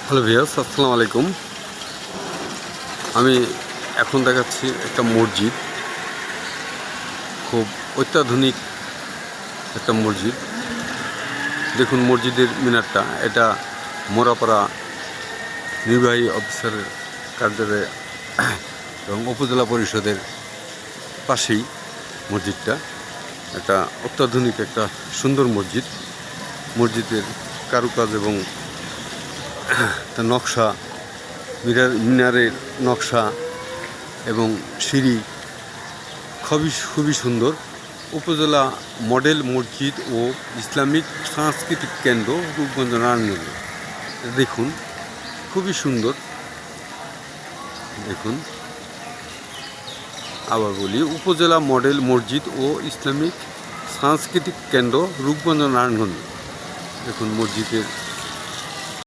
Hello viewers, আসসালামু আলাইকুম। আমি এখন দেখাচ্ছি একটা মসজিদ, খুব অত্যাধুনিক একটা মসজিদ। দেখুন মসজিদের মিনারটা, এটা মোরাপাড়া নির্বাহী অফিসারের কার্যালয়ে এবং উপজেলা পরিষদের পাশেই মসজিদটা। এটা অত্যাধুনিক একটা সুন্দর মসজিদ। মসজিদের কারুকাজ এবং তার নকশা, মিনারের নকশা এবং সিঁড়ি খুবই সুন্দর। উপজেলা মডেল মসজিদ ও ইসলামিক সাংস্কৃতিক কেন্দ্র, রূপগঞ্জ, নারায়ণগঞ্জ। দেখুন খুবই সুন্দর। দেখুন, আবার বলি, উপজেলা মডেল মসজিদ ও ইসলামিক সাংস্কৃতিক কেন্দ্র, রূপগঞ্জ, নারায়ণগঞ্জ। দেখুন মসজিদের